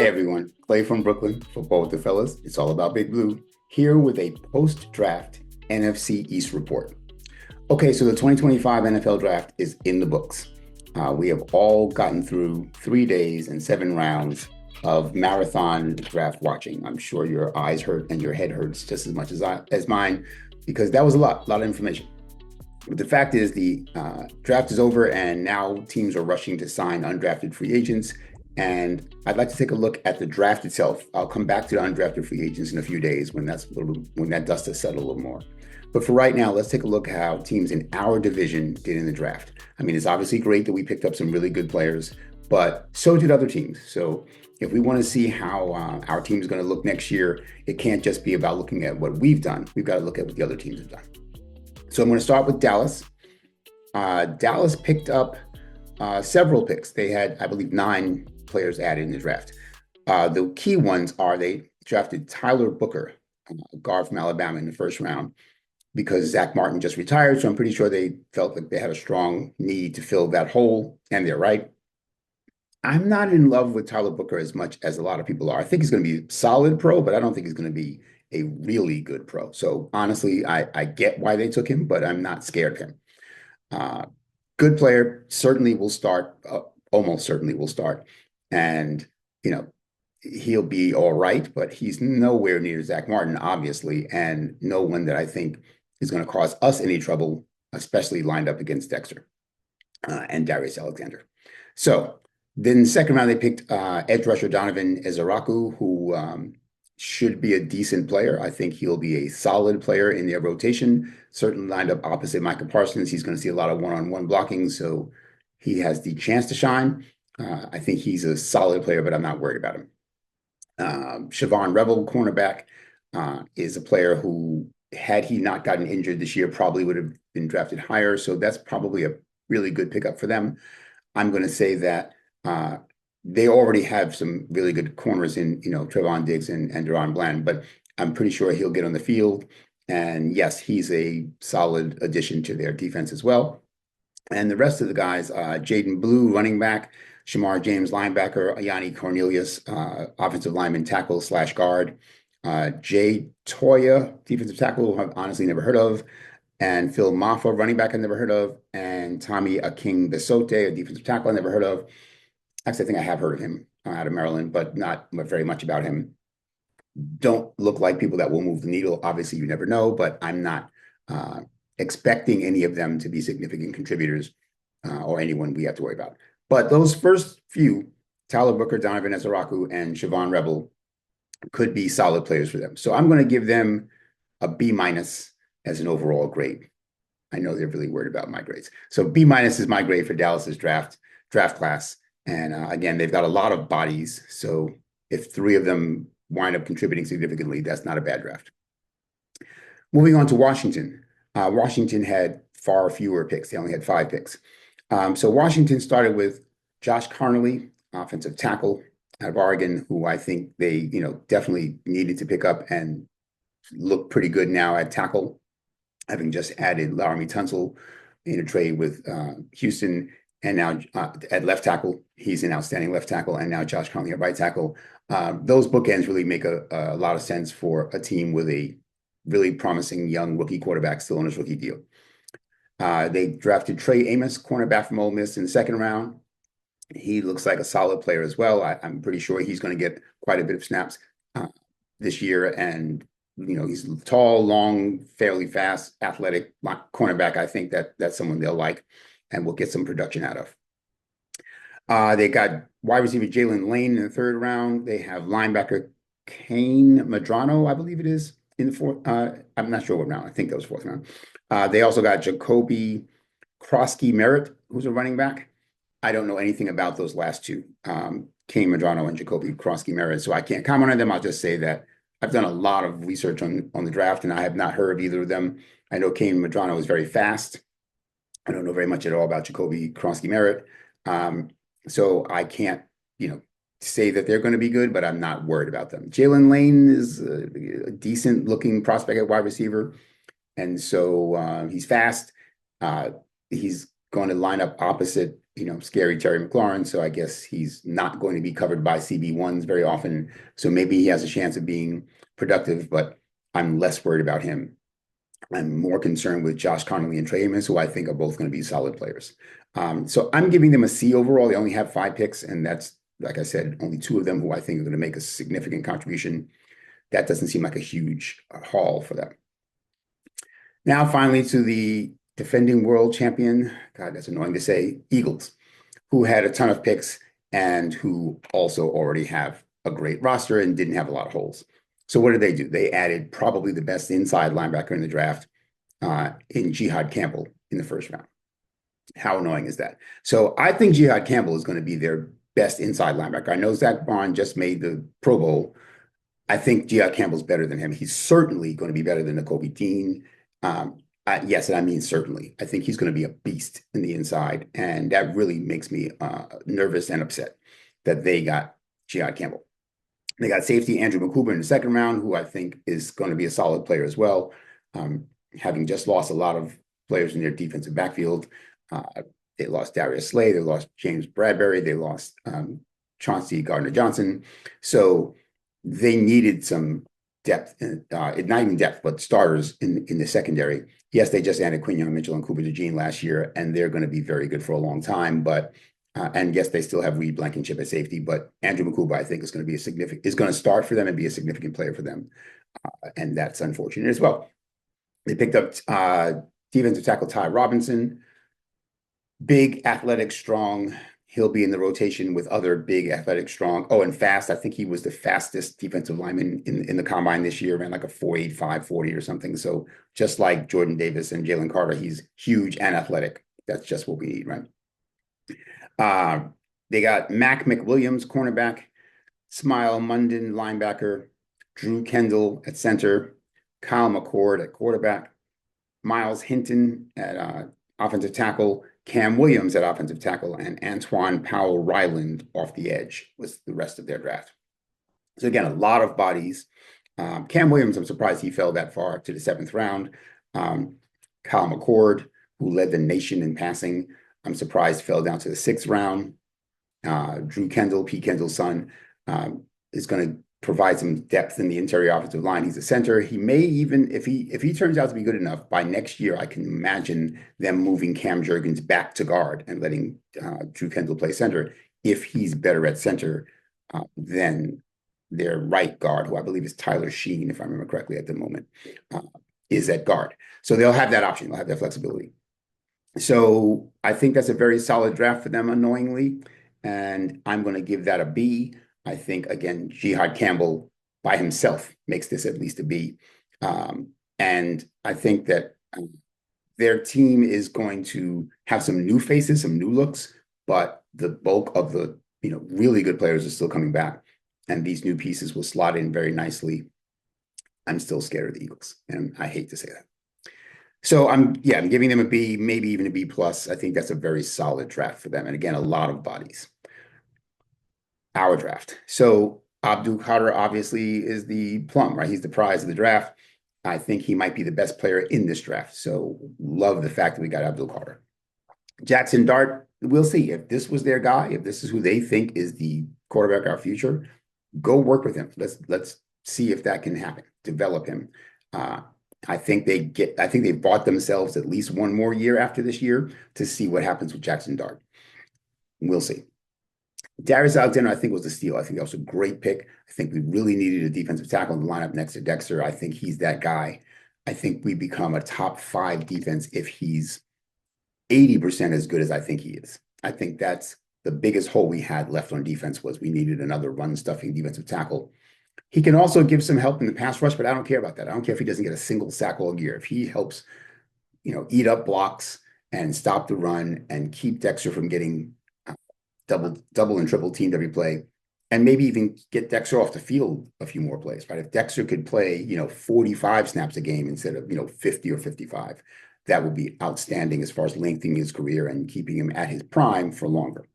Hey everyone, Clay from Brooklyn, football with the fellas. It's all about Big Blue, here with a post-draft NFC East report. Okay, so the 2025 NFL draft is in the books. We have all gotten through 3 days and 7 rounds of marathon draft watching. I'm sure your eyes hurt and your head hurts just as much as mine, because that was a lot of information. But the fact is, the draft is over, and now teams are rushing to sign undrafted free agents. And I'd like to take a look at the draft itself. I'll come back to the undrafted free agents in a few days when that dust has settled a little more. But for right now, let's take a look at how teams in our division did in the draft. I mean, it's obviously great that we picked up some really good players, but so did other teams. So if we want to see how our team is going to look next year, it can't just be about looking at what we've done. We've got to look at what the other teams have done. So I'm going to start with Dallas. Dallas picked up several picks. They had, I believe, 9 players added in the draft. The key ones are they drafted Tyler Booker, a guard from Alabama, in the first round because Zach Martin just retired. So I'm pretty sure they felt like they had a strong need to fill that hole, and they're right. I'm not in love with Tyler Booker as much as a lot of people are. I think he's going to be a solid pro, but I don't think he's going to be a really good pro. So honestly, I get why they took him, but I'm not scared of him. Good player, certainly will start, almost certainly will start. And, he'll be all right, but he's nowhere near Zach Martin, obviously, and no one that I think is going to cause us any trouble, especially lined up against Dexter and Darius Alexander. So then second round, they picked edge rusher Donovan Ezaraku, who should be a decent player. I think he'll be a solid player in their rotation. Certainly lined up opposite Micah Parsons. He's going to see a lot of one-on-one blocking, so he has the chance to shine. I think he's a solid player, but I'm not worried about him. Siobhan Revel, cornerback, is a player who, had he not gotten injured this year, probably would have been drafted higher. So that's probably a really good pickup for them. I'm going to say that they already have some really good corners in, Trevon Diggs and Deron Bland, but I'm pretty sure he'll get on the field. And yes, he's a solid addition to their defense as well. And the rest of the guys, Jaden Blue, running back, Shamar James, linebacker, Yanni Cornelius, offensive lineman, tackle / guard, Jay Toya, defensive tackle, who I've honestly never heard of, and Phil Maffa, running back, I never heard of, and Tommy Aking-Besote, a defensive tackle I never heard of. Actually, I think I have heard of him out of Maryland, but not very much about him. Don't look like people that will move the needle. Obviously, you never know, but I'm not expecting any of them to be significant contributors or anyone we have to worry about. But those first few, Tyler Booker, Donovan Ezaraku, and Siobhan Revel, could be solid players for them. So I'm going to give them a B- as an overall grade. I know they're really worried about my grades. So B- is my grade for Dallas's draft class. And again, they've got a lot of bodies. So if 3 of them wind up contributing significantly, that's not a bad draft. Moving on to Washington. Washington had far fewer picks. They only had 5 picks. So Washington started with Josh Carnley, offensive tackle out of Oregon, who I think they, definitely needed to pick up and look pretty good now at tackle, having just added Laramie Tunsil in a trade with Houston. And now at left tackle, he's an outstanding left tackle. And now Josh Carnley at right tackle. Those bookends really make a lot of sense for a team with a really promising young rookie quarterback still on his rookie deal. They drafted Trey Amos, cornerback from Ole Miss, in the second round. He looks like a solid player as well. I'm pretty sure he's going to get quite a bit of snaps this year. And, he's tall, long, fairly fast, athletic cornerback. I think that's someone they'll like and will get some production out of. They got wide receiver Jalen Lane in the third round. They have linebacker Kane Madrano, I believe it is, in the fourth. I'm not sure what round. I think that was fourth round. They also got Jacoby Krosky-Merritt, who's a running back. I don't know anything about those last 2, Kane Madrano and Jacoby Krosky-Merritt, so I can't comment on them. I'll just say that I've done a lot of research on the draft, and I have not heard of either of them. I know Kane Madrano is very fast. I don't know very much at all about Jacoby Krosky-Merritt. So I can't, say that they're going to be good, but I'm not worried about them. Jalen Lane is a decent looking prospect at wide receiver. And so he's fast. He's going to line up opposite scary Terry McLaurin, so I guess he's not going to be covered by CB1s very often. So maybe he has a chance of being productive, but I'm less worried about him. I'm more concerned with Josh Connolly and Trey Amos, who I think are both going to be solid players. So I'm giving them a C overall. They only have 5 picks, and that's, like I said, only 2 of them who I think are going to make a significant contribution. That doesn't seem like a huge haul for them. Now, finally, to the defending world champion, God, that's annoying to say, Eagles, who had a ton of picks and who also already have a great roster and didn't have a lot of holes. So what did they do? They added probably the best inside linebacker in the draft in Jihad Campbell in the first round. How annoying is that? So I think Jihad Campbell is going to be their best inside linebacker. I know Zach Bond just made the Pro Bowl. I think Jihad Campbell's better than him. He's certainly going to be better than Nakobe Dean. Yes, and I mean certainly. I think he's going to be a beast in the inside, and that really makes me nervous and upset that they got Jihad Campbell. They got safety Andrew McCouber in the second round, who I think is going to be a solid player as well, having just lost a lot of players in their defensive backfield. They lost Darius Slay, they lost James Bradbury, they lost Chauncey Gardner-Johnson. So they needed some depth, not even depth, but starters in the secondary. Yes, they just added Quinyon Mitchell and Cooper DeJean last year, and they're going to be very good for a long time. But and yes, they still have Reed Blankenship at safety, but Andrew McCouber, I think, is going to start for them and be a significant player for them, and that's unfortunate as well. They picked up defensive tackle Ty Robinson, big, athletic, strong. He'll be in the rotation with other big, athletic, strong. Oh, and fast. I think he was the fastest defensive lineman in the combine this year, ran like a 4.8, 5.40 or something. So just like Jordan Davis and Jalen Carter, he's huge and athletic. That's just what we need, right? They got Mac McWilliams, cornerback, Smile Munden, linebacker, Drew Kendall at center, Kyle McCord at quarterback, Miles Hinton at offensive tackle, Cam Williams at offensive tackle, and Antoine Powell-Ryland off the edge was the rest of their draft. So again, a lot of bodies. Cam Williams, I'm surprised he fell that far to the 7th round. Kyle McCord, who led the nation in passing, I'm surprised fell down to the 6th round. Drew Kendall, Pete Kendall's son, is going to provide some depth in the interior offensive line. He's a center. He may even, if he turns out to be good enough, by next year, I can imagine them moving Cam Jurgens back to guard and letting Drew Kendall play center if he's better at center than their right guard, who I believe is Tyler Sheen, if I remember correctly at the moment, is at guard. So they'll have that option. They'll have that flexibility. So I think that's a very solid draft for them, annoyingly. And I'm going to give that a B. I think, again, Jihad Campbell by himself makes this at least a B. And I think that their team is going to have some new faces, some new looks, but the bulk of the really good players are still coming back. And these new pieces will slot in very nicely. I'm still scared of the Eagles, and I hate to say that. So I'm giving them a B, maybe even a B+. I think that's a very solid draft for them. And again, a lot of bodies. Our draft. So Abdul Carter obviously is the plum, right? He's the prize of the draft. I think he might be the best player in this draft. So love the fact that we got Abdul Carter. Jackson Dart, we'll see. If this was their guy, if this is who they think is the quarterback of our future, go work with him. Let's see if that can happen. Develop him. I think they bought themselves at least one more year after this year to see what happens with Jackson Dart. We'll see. Darius Alexander, I think, was a steal. I think that was a great pick. I think we really needed a defensive tackle in the lineup next to Dexter. I think he's that guy. I think we become a top 5 defense if he's 80% as good as I think he is. I think that's the biggest hole we had left on defense, was we needed another run-stuffing defensive tackle. He can also give some help in the pass rush, but I don't care about that. I don't care if he doesn't get a single sack all year. If he helps, eat up blocks and stop the run and keep Dexter from getting double and triple teamed every play, and maybe even get Dexter off the field a few more plays, right? If Dexter could play, 45 snaps a game instead of, 50 or 55, that would be outstanding as far as lengthening his career and keeping him at his prime for longer.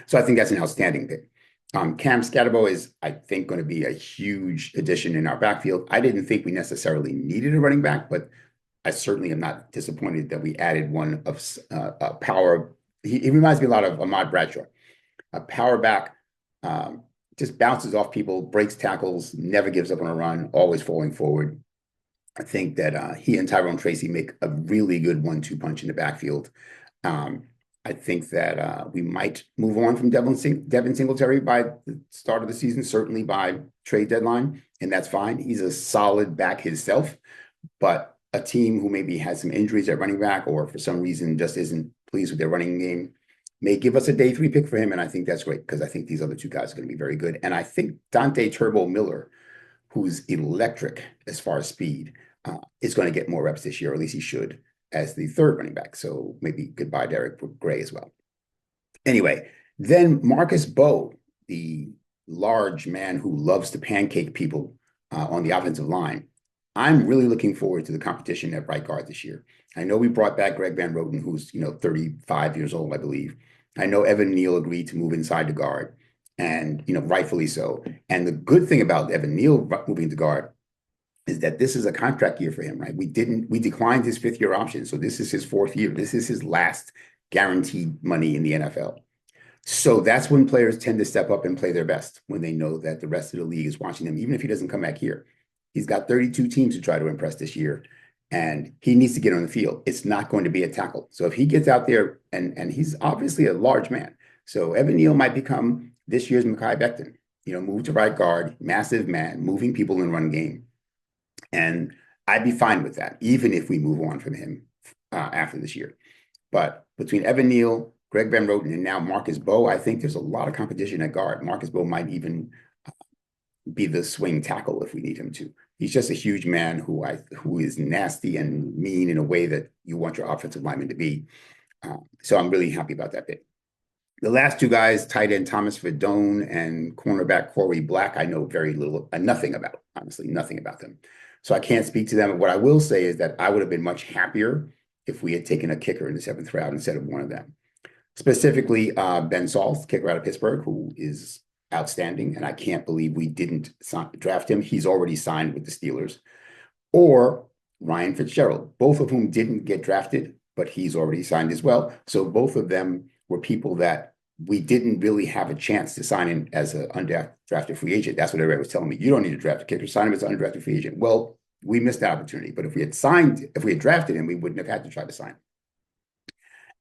So I think that's an outstanding pick. Cam Scatterbo is, I think, going to be a huge addition in our backfield. I didn't think we necessarily needed a running back, but I certainly am not disappointed that we added one of power, he reminds me a lot of Ahmad Bradshaw, a power back, just bounces off people, breaks tackles, never gives up on a run, always falling forward. I think that he and Tyrone Tracy make a really good 1-2 punch in the backfield. I think that we might move on from Devin Singletary by the start of the season, certainly by trade deadline, and that's fine. He's a solid back himself, but a team who maybe has some injuries at running back or for some reason just isn't pleased with their running game may give us a day 3 pick for him, and I think that's great because I think these other two guys are going to be very good. And I think Dante Turbo Miller, who's electric as far as speed, is going to get more reps this year, or at least he should, as the third running back. So maybe goodbye, Derek Gray, as well. Anyway, then Marcus Bowe, the large man who loves to pancake people on the offensive line. I'm really looking forward to the competition at right guard this year. I know we brought back Greg Van Roten, who's 35 years old, I believe. I know Evan Neal agreed to move inside the guard, and rightfully so. And the good thing about Evan Neal moving to guard is that this is a contract year for him, right? We declined his 5th-year option, so this is his 4th year. This is his last guaranteed money in the NFL. So that's when players tend to step up and play their best, when they know that the rest of the league is watching them, even if he doesn't come back here. He's got 32 teams to try to impress this year, and he needs to get on the field. It's not going to be a tackle. So if he gets out there, and he's obviously a large man, so Evan Neal might become this year's Mekhi Becton, move to right guard, massive man, moving people in run game. And I'd be fine with that, even if we move on from him after this year. But between Evan Neal, Greg Van Roten, and now Marcus Bowe, I think there's a lot of competition at guard. Marcus Bowe might even be the swing tackle if we need him to. He's just a huge man who is nasty and mean in a way that you want your offensive lineman to be. So I'm really happy about that bit. The last two guys, tight end Thomas Fedone and cornerback Corey Black, I know very little, nothing about, honestly, nothing about them. So I can't speak to them. What I will say is that I would have been much happier if we had taken a kicker in the 7th round instead of one of them. Specifically, Ben Salz, kicker out of Pittsburgh, who is outstanding, and I can't believe we didn't draft him. He's already signed with the Steelers. Or Ryan Fitzgerald, both of whom didn't get drafted, but he's already signed as well. So both of them were people that we didn't really have a chance to sign in as an undrafted free agent. That's what everybody was telling me. You don't need to draft a kicker, sign him as an undrafted free agent. Well, we missed that opportunity. But if we had drafted him, we wouldn't have had to try to sign him.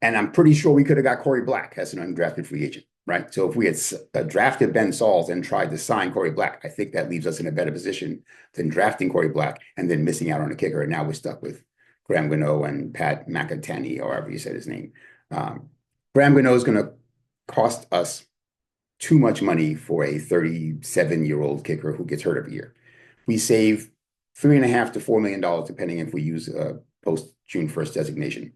And I'm pretty sure we could have got Corey Black as an undrafted free agent, right? So if we had drafted Ben Salz and tried to sign Corey Black, I think that leaves us in a better position than drafting Corey Black and then missing out on a kicker. And now we're stuck with Graham Gano and Pat McIntyre, or however you said his name. Graham Gano is going to cost us too much money for a 37-year-old kicker who gets hurt every year. We save $3.5 to $4 million, depending if we use a post June 1st designation,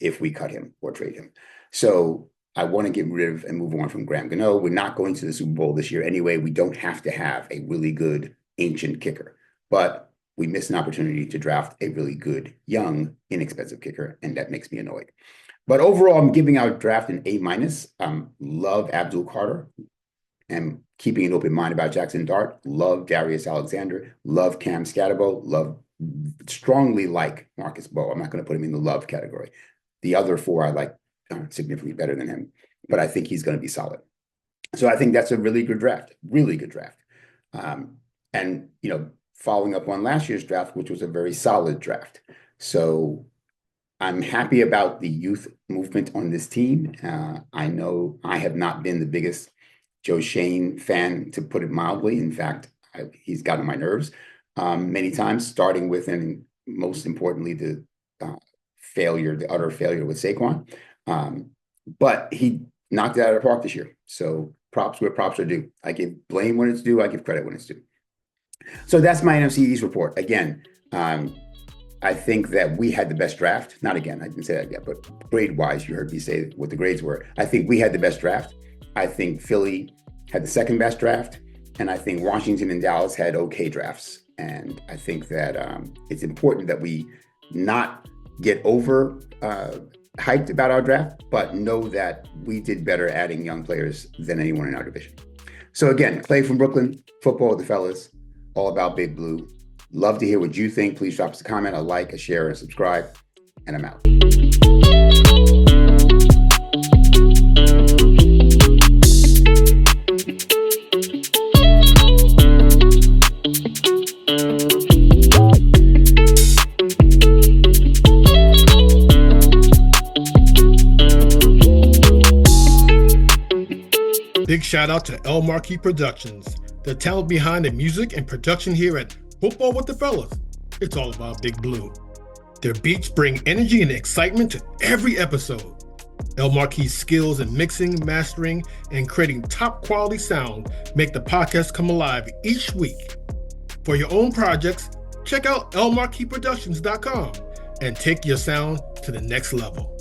if we cut him or trade him. So I want to get rid of and move on from Graham Gano. We're not going to the Super Bowl this year anyway. We don't have to have a really good ancient kicker, but we missed an opportunity to draft a really good, young, inexpensive kicker, and that makes me annoyed. But overall, I'm giving our draft an A-. Love Abdul Carter. Am keeping an open mind about Jackson Dart. Love Darius Alexander. Love Cam Scatterbo. Strongly like Marcus Bowe. I'm not going to put him in the love category. The other four I like significantly better than him, but I think he's going to be solid. So I think that's a really good draft. And, following up on last year's draft, which was a very solid draft. So I'm happy about the youth movement on this team. I know I have not been the biggest Joe Shane fan, to put it mildly. In fact, he's gotten on my nerves many times, starting with, and most importantly, the utter failure with Saquon. But he knocked it out of the park this year. So props where props are due. I give blame when it's due. I give credit when it's due. So that's my NFC East report. Again, I think that we had the best draft. Not again, I didn't say that yet, but grade-wise, you heard me say what the grades were. I think we had the best draft. I think Philly had the second best draft. And I think Washington and Dallas had okay drafts. And I think that it's important that we not get over hyped about our draft, but know that we did better adding young players than anyone in our division. So again, Clay from Brooklyn, football with the fellas, all about Big Blue. Love to hear what you think. Please drop us a comment, a like, a share, and a subscribe. And I'm out. shout out to El Marquis Productions, the talent behind the music and production here at Football with the Fellas. It's all about Big Blue. Their beats bring energy and excitement to every episode. El Marquis' skills in mixing, mastering, and creating top quality sound make the podcast come alive each week. For your own projects, check out elmarquisproductions.com and take your sound to the next level.